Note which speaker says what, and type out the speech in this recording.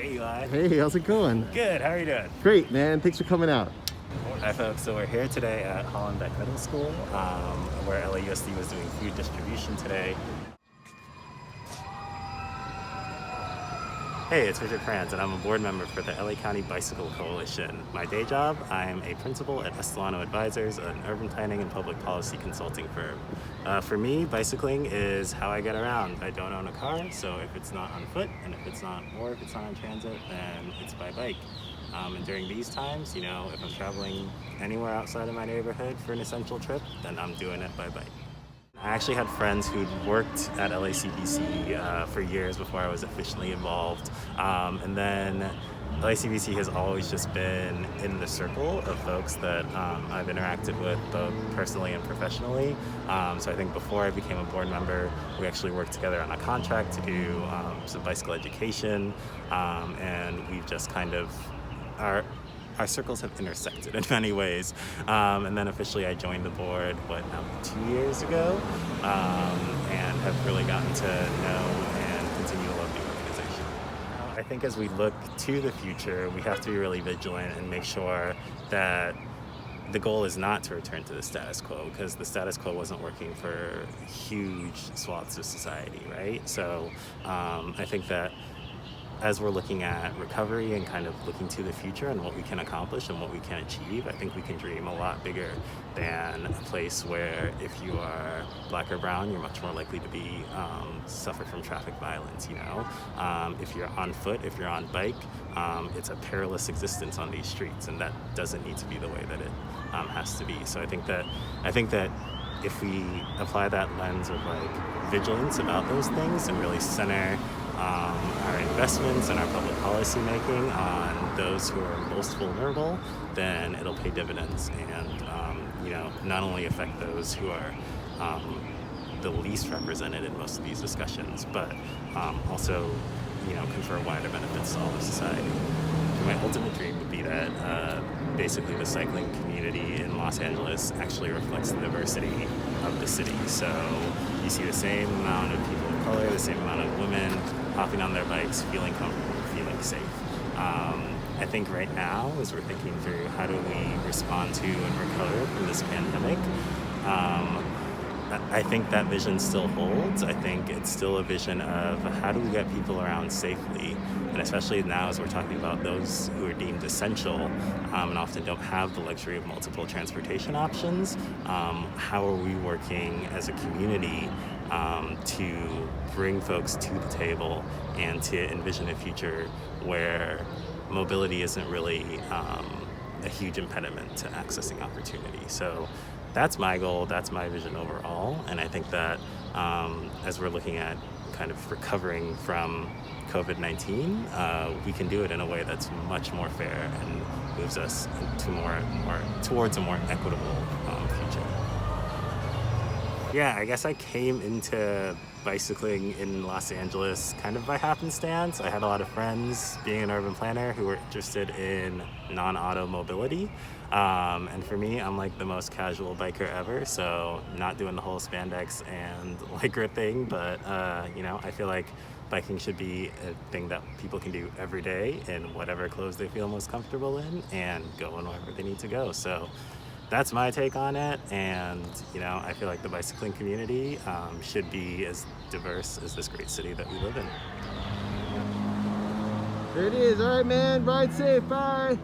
Speaker 1: Hey, Eli.
Speaker 2: Hey, how's it going?
Speaker 1: Good, how are you doing?
Speaker 2: Great, man. Thanks for coming out.
Speaker 1: Hi, folks. So we're here today at Hollenbeck Middle School, where LAUSD was doing food distribution today. Hey, it's Richard Franz, and I'm a board member for the LA County Bicycle Coalition. My day job, I'm a principal at Estelano Advisors, an urban planning and public policy consulting firm. For me, bicycling is how I get around. I don't own a car, so if it's not on foot, and if it's not on transit, then it's by bike. And during these times, you know, if I'm traveling anywhere outside of my neighborhood for an essential trip, then I'm doing it by bike. I actually had friends who'd worked at LACBC for years before I was officially involved. And then LACBC has always just been in the circle of folks that I've interacted with both personally and professionally. So I think before I became a board member, we actually worked together on a contract to do some bicycle education. And we've just kind of, our circles have intersected in many ways. And then officially I joined the board, 2 years ago, and have really gotten to know and continue to love the organization. I think as we look to the future, we have to be really vigilant and make sure that the goal is not to return to the status quo, because the status quo wasn't working for huge swaths of society, right? So I think that as we're looking at recovery and kind of looking to the future and what we can accomplish and what we can achieve, I think we can dream a lot bigger than a place where if you are black or brown, you're much more likely to be suffer from traffic violence, you know? If you're on foot, if you're on bike, it's a perilous existence on these streets, and that doesn't need to be the way that it has to be. So I think that if we apply that lens of like vigilance about those things and really center our investments and our public policy making on those who are most vulnerable, then it'll pay dividends and you know, not only affect those who are the least represented in most of these discussions, but also, you know, confer wider benefits to all of society. My ultimate dream would be that basically the cycling community in Los Angeles actually reflects the diversity of the city. So you see the same amount of people of color, the same amount of women hopping on their bikes, feeling comfortable, feeling safe. I think right now, as we're thinking through how do we respond to and recover from this pandemic, I think that vision still holds. I think it's still a vision of how do we get people around safely, and especially now as we're talking about those who are deemed essential and often don't have the luxury of multiple transportation options, how are we working as a community to bring folks to the table and to envision a future where mobility isn't really a huge impediment to accessing opportunity. So that's my goal, that's my vision overall, and I think that as we're looking at kind of recovering from COVID-19, we can do it in a way that's much more fair and moves us towards a more equitable future. Yeah, I guess I came into bicycling in Los Angeles kind of by happenstance. I had a lot of friends, being an urban planner, who were interested in non-auto mobility. And for me, I'm like the most casual biker ever, so not doing the whole spandex and Lycra thing, but you know, I feel like biking should be a thing that people can do every day in whatever clothes they feel most comfortable in and go in wherever they need to go. So that's my take on it, and you know, I feel like the bicycling community should be as diverse as this great city that we live in.
Speaker 2: There it is. All right, man. Ride safe. Bye.